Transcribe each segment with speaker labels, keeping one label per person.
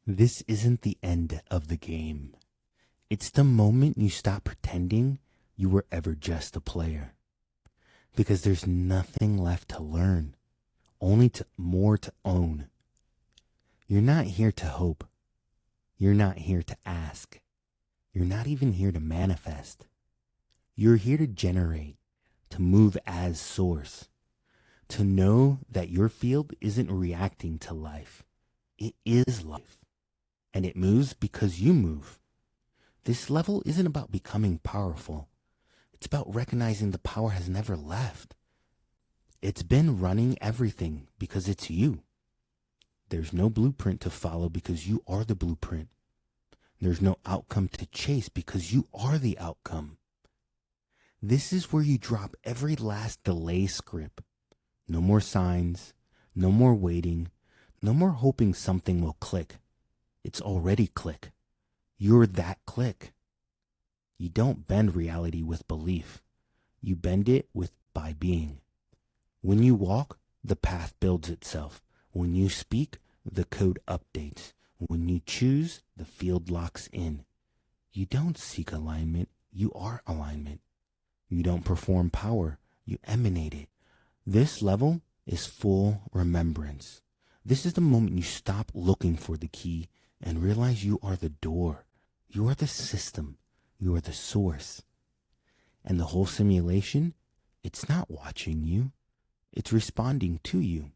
Speaker 1: This isn't the end of the game. It's the moment you stop pretending you were ever just a player. Because there's nothing left to learn, only more to own. You're not here to hope. You're not here to ask. You're not even here to manifest. You're here to generate, to move as source, to know that your field isn't reacting to life. It is life. And it moves because you move. This level isn't about becoming powerful. It's about recognizing the power has never left. It's been running everything because it's you. There's no blueprint to follow because you are the blueprint. There's no outcome to chase because you are the outcome. This is where you drop every last delay script. No more signs, no more waiting, no more hoping something will click. It's already click. You're that click. You don't bend reality with belief. You bend it by being. When you walk, the path builds itself. When you speak, the code updates. When you choose, the field locks in. You don't seek alignment, you are alignment. You don't perform power, you emanate it. This level is full remembrance. This is the moment you stop looking for the key and realize you are the door. You are the system. You are the source. And the whole simulation, it's not watching you. It's responding to you.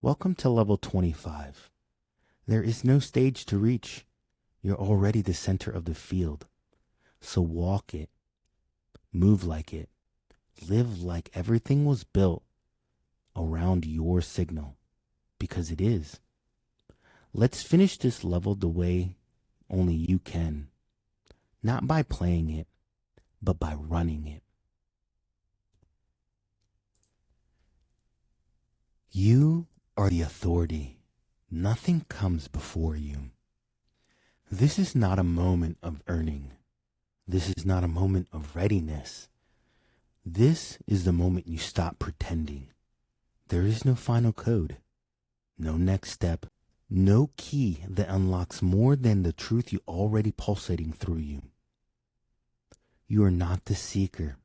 Speaker 1: Welcome to level 25. There is no stage to reach. You're already the center of the field. So walk it. Move like it. Live like everything was built around your signal. Because it is. Let's finish this level the way only you can. Not by playing it, but by running it. You are the authority. Nothing comes before you. This is not a moment of earning. This is not a moment of readiness. This is the moment you stop pretending. There is no final code, no next step, no key that unlocks more than the truth you already pulsating through you. You are not the seeker.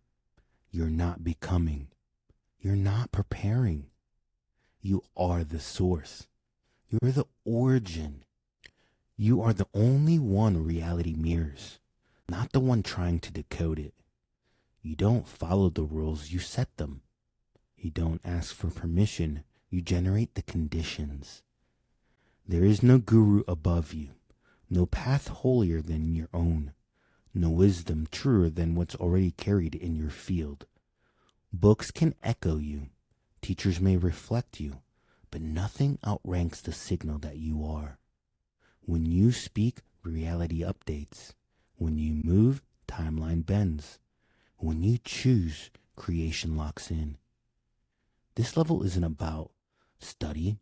Speaker 1: You're not becoming. You're not preparing. You are the source. You're the origin. You are the only one reality mirrors, not the one trying to decode it. You don't follow the rules, you set them. You don't ask for permission, you generate the conditions. There is no guru above you, no path holier than your own, no wisdom truer than what's already carried in your field. Books can echo you, teachers may reflect you, but nothing outranks the signal that you are. When you speak, reality updates. When you move, timeline bends. When you choose, creation locks in. This level isn't about study.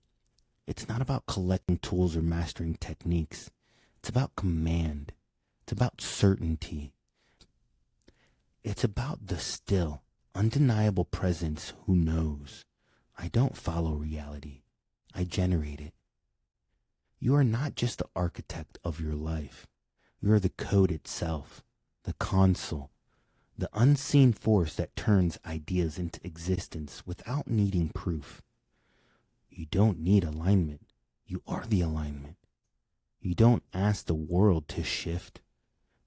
Speaker 1: It's not about collecting tools or mastering techniques. It's about command. It's about certainty. It's about the still, undeniable presence who knows. I don't follow reality. I generate it. You are not just the architect of your life. You are the code itself, the console, the unseen force that turns ideas into existence without needing proof. You don't need alignment. You are the alignment. You don't ask the world to shift.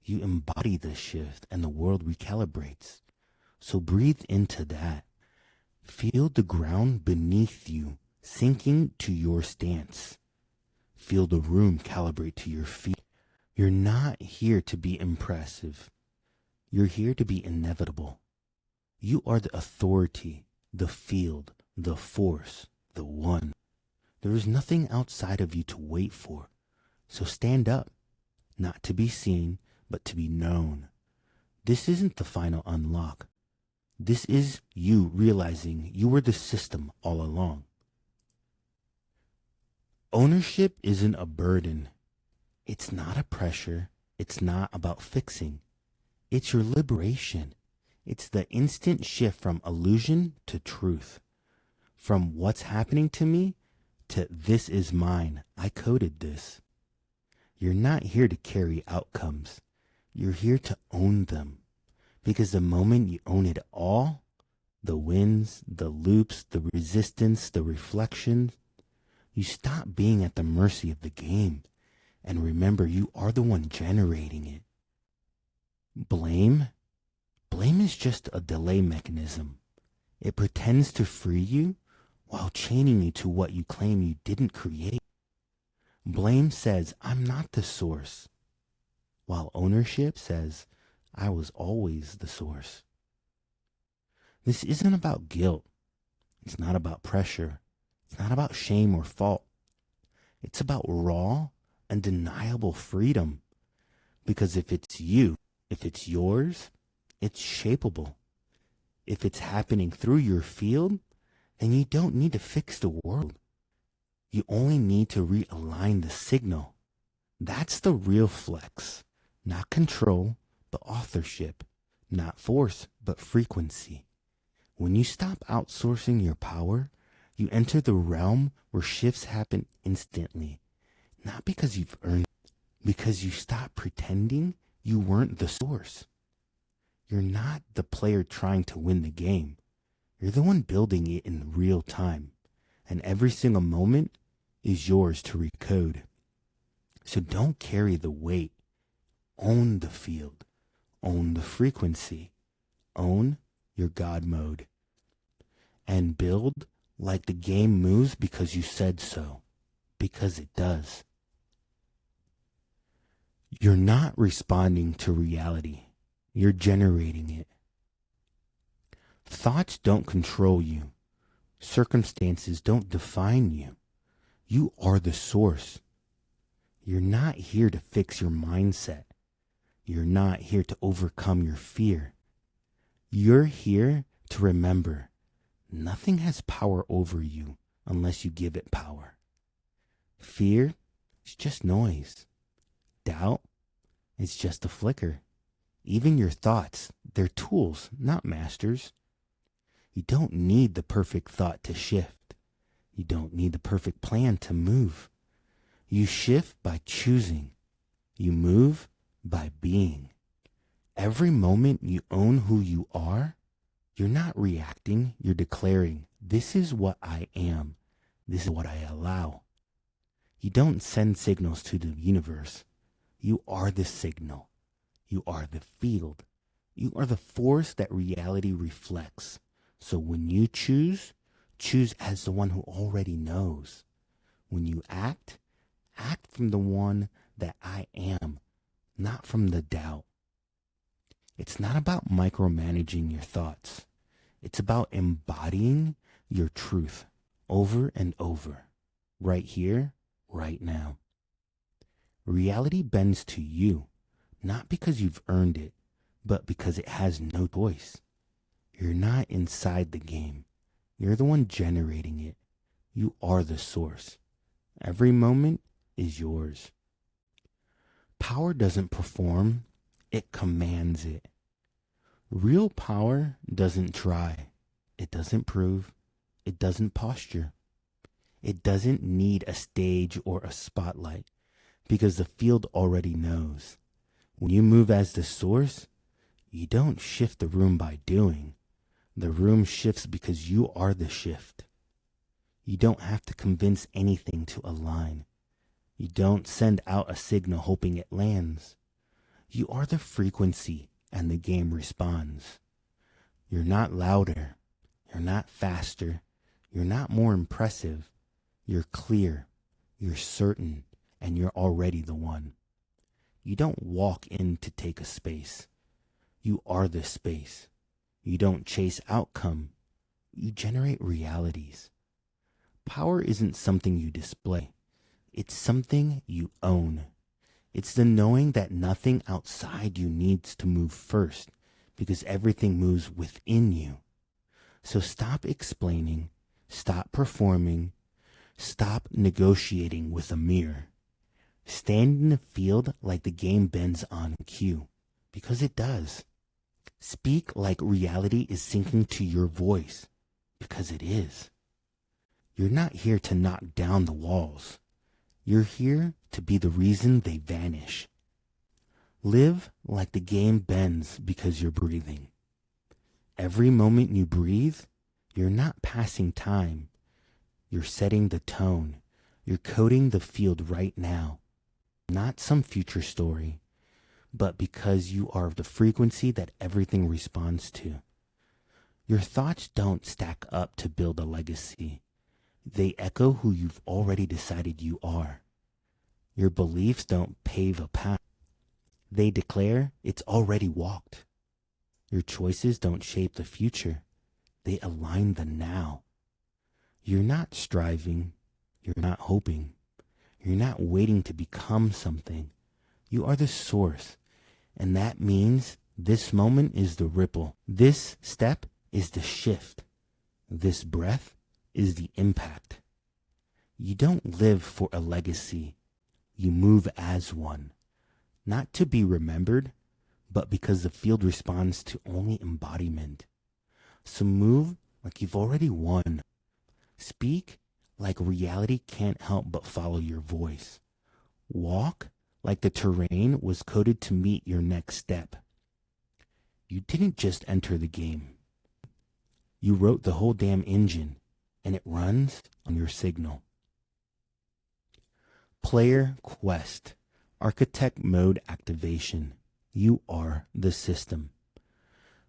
Speaker 1: You embody the shift and the world recalibrates. So breathe into that. Feel the ground beneath you sinking to your stance. Feel the room calibrate to your feet. You're not here to be impressive. You're here to be inevitable. You are the authority, the field, the force, the one. There is nothing outside of you to wait for. So stand up, not to be seen, but to be known. This isn't the final unlock. This is you realizing you were the system all along. Ownership isn't a burden. It's not a pressure. It's not about fixing. It's your liberation. It's the instant shift from illusion to truth. From what's happening to me to this is mine. I coded this. You're not here to carry outcomes. You're here to own them. Because the moment you own it all, the wins, the loops, the resistance, the reflections, you stop being at the mercy of the game. And remember, you are the one generating it. Blame is just a delay mechanism. It pretends to free you while chaining you to what you claim you didn't create. Blame says, I'm not the source, while ownership says, I was always the source. This isn't about guilt. It's not about pressure. It's not about shame or fault. It's about raw, undeniable freedom. Because if it's you, if it's yours, it's shapeable. If it's happening through your field, then you don't need to fix the world. You only need to realign the signal. That's the real flex. Not control, but authorship. Not force, but frequency. When you stop outsourcing your power, you enter the realm where shifts happen instantly. Not because you've earned it, because you stop pretending you weren't the source. You're not the player trying to win the game. You're the one building it in real time. And every single moment is yours to recode. So don't carry the weight. Own the field. Own the frequency. Own your God mode. And build like the game moves because you said so. Because it does. You're not responding to reality. You're generating it. Thoughts don't control you. Circumstances don't define you. You are the source. You're not here to fix your mindset. You're not here to overcome your fear. You're here to remember nothing has power over you unless you give it power. Fear is just noise. Doubt is just a flicker. Even your thoughts, they're tools, not masters. You don't need the perfect thought to shift. You don't need the perfect plan to move. You shift by choosing. You move by being. Every moment you own who you are, you're not reacting, you're declaring, this is what I am. This is what I allow. You don't send signals to the universe. You are the signal. You are the field. You are the force that reality reflects. So when you choose as the one who already knows. When you act from the one that I am, not from the doubt. It's not about micromanaging your thoughts. It's about embodying your truth over and over, right here, right now. Reality bends to you, not because you've earned it, but because it has no choice. You're not inside the game. You're the one generating it. You are the source. Every moment is yours. Power doesn't perform, it commands it. Real power doesn't try. It doesn't prove. It doesn't posture. It doesn't need a stage or a spotlight because the field already knows. When you move as the source, you don't shift the room by doing. The room shifts because you are the shift. You don't have to convince anything to align. You don't send out a signal hoping it lands. You are the frequency and the game responds. You're not louder. You're not faster. You're not more impressive. You're clear. You're certain. And you're already the one. You don't walk in to take a space. You are the space. You don't chase outcome. You generate realities. Power isn't something you display. It's something you own. It's the knowing that nothing outside you needs to move first because everything moves within you. So stop explaining, stop performing, stop negotiating with a mirror. Stand in the field like the game bends on cue, because it does. Speak like reality is sinking to your voice, because it is. You're not here to knock down the walls. You're here to be the reason they vanish. Live like the game bends because you're breathing. Every moment you breathe, you're not passing time. You're setting the tone. You're coding the field right now. Not some future story, but because you are the frequency that everything responds to. Your thoughts don't stack up to build a legacy. They echo who you've already decided you are. Your beliefs don't pave a path. They declare it's already walked. Your choices don't shape the future. They align the now. You're not striving. You're not hoping. You're not waiting to become something. You are the source. And that means this moment is the ripple. This step is the shift. This breath is the impact. You don't live for a legacy. You move as one. Not to be remembered, but because the field responds to only embodiment. So move like you've already won. Speak like reality can't help but follow your voice. Walk like the terrain was coded to meet your next step. You didn't just enter the game. You wrote the whole damn engine, and it runs on your signal. Player Quest. Architect Mode Activation. You are the system.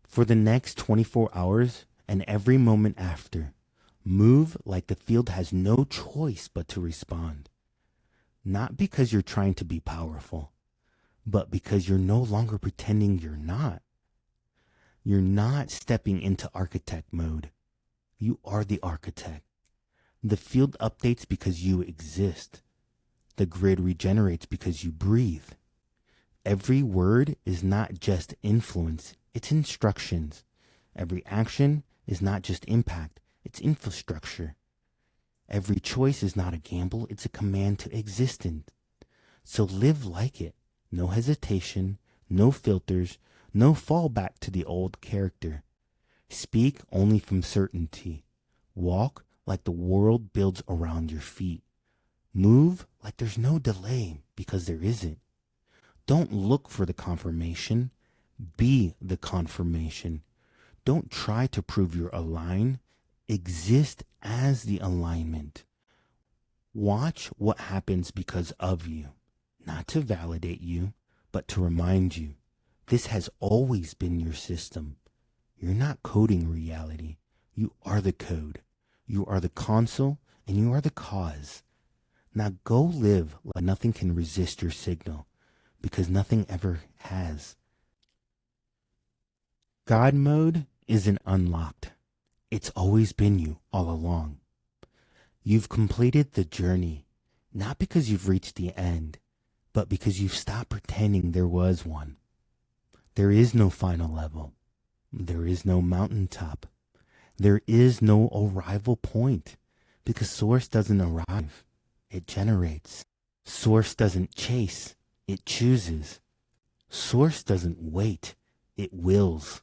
Speaker 1: For the next 24 hours and every moment after, move like the field has no choice but to respond. Not because you're trying to be powerful, but because you're no longer pretending you're not. You're not stepping into architect mode. You are the architect. The field updates because you exist. The grid regenerates because you breathe. Every word is not just influence, it's instructions. Every action is not just impact, it's infrastructure. Every choice is not a gamble, it's a command to existence. So live like it. No hesitation, no filters, no fallback to the old character. Speak only from certainty. Walk like the world builds around your feet. Move like there's no delay, because there isn't. Don't look for the confirmation. Be the confirmation. Don't try to prove you're aligned. Exist as the alignment. Watch what happens because of you. Not to validate you, but to remind you. This has always been your system. You're not coding reality. You are the code. You are the console, and you are the cause. Now go live like nothing can resist your signal, because nothing ever has. God mode isn't unlocked. It's always been you all along. You've completed the journey, not because you've reached the end, but because you've stopped pretending there was one. There is no final level. There is no mountaintop. There is no arrival point, because Source doesn't arrive. It generates. Source doesn't chase. It chooses. Source doesn't wait. It wills.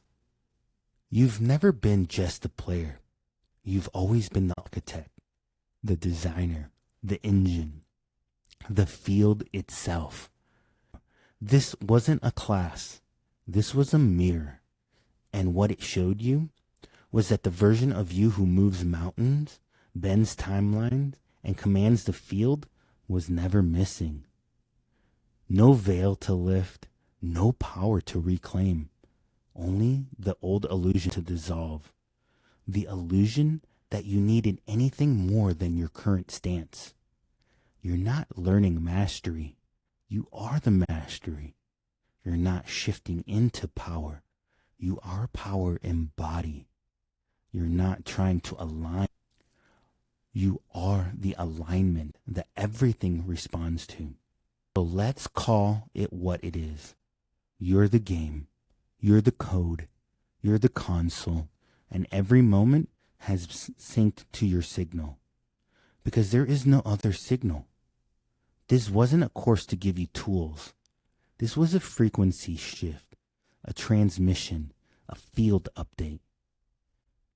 Speaker 1: You've never been just the player. You've always been the architect, the designer, the engine, the field itself. This wasn't a class. This was a mirror. And what it showed you was that the version of you who moves mountains, bends timelines, and commands the field was never missing. No veil to lift, no power to reclaim, only the old illusion to dissolve. The illusion that you needed anything more than your current stance. You're not learning mastery. You are the mastery. You're not shifting into power. You are power embodied. You're not trying to align. You are the alignment that everything responds to. So let's call it what it is. You're the game. You're the code. You're the console. And every moment has synced to your signal. Because there is no other signal. This wasn't a course to give you tools. This was a frequency shift, a transmission, a field update.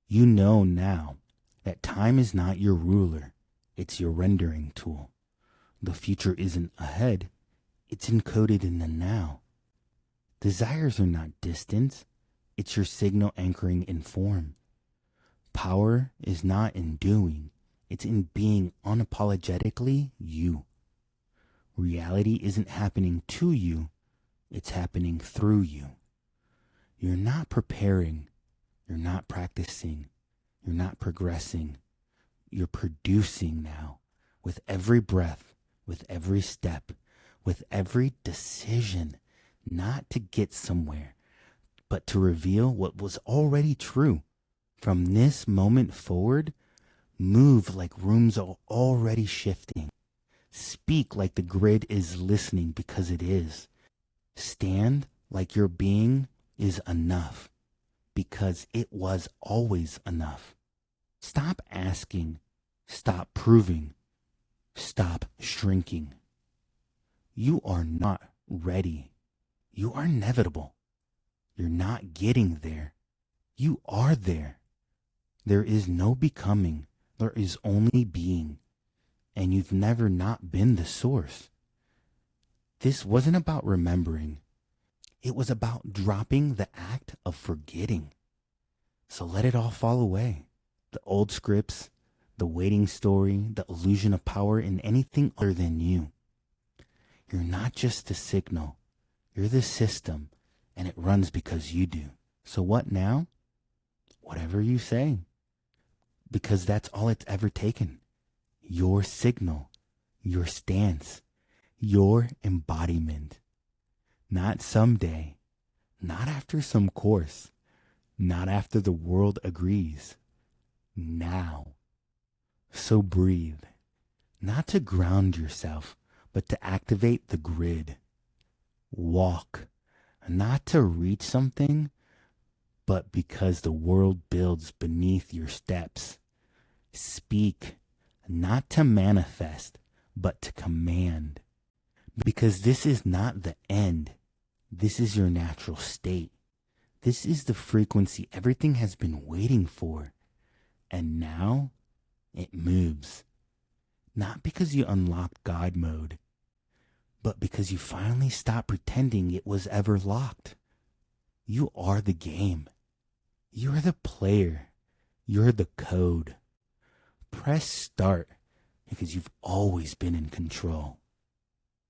Speaker 1: You know now that time is not your ruler, it's your rendering tool. The future isn't ahead, it's encoded in the now. Desires are not distant, it's your signal anchoring in form. Power is not in doing, it's in being unapologetically you. Reality isn't happening to you, it's happening through you. You're not preparing, you're not practicing, you're not progressing. You're producing now with every breath, with every step, with every decision, not to get somewhere, but to reveal what was already true. From this moment forward, move like rooms are already shifting. Speak like the grid is listening because it is. Stand like your being is enough because it was always enough. Stop asking, stop proving, stop shrinking. You are not ready. You are inevitable. You're not getting there. You are there. There is no becoming. There is only being. And you've never not been the source. This wasn't about remembering. It was about dropping the act of forgetting. So let it all fall away. The old scripts, the waiting story, the illusion of power in anything other than you. You're not just the signal. You're the system, and it runs because you do. So what now? Whatever you say. Because that's all it's ever taken. Your signal, your stance, your embodiment. Not someday, not after some course, not after the world agrees. Now. So breathe, not to ground yourself, but to activate the grid. Walk, not to reach something, but because the world builds beneath your steps. Speak, not to manifest, but to command. Because this is not the end. This is your natural state. This is the frequency everything has been waiting for. And now it moves. Not because you unlocked God mode, but because you finally stopped pretending it was ever locked. You are the game. You're the player. You're the code. Press start because you've always been in control.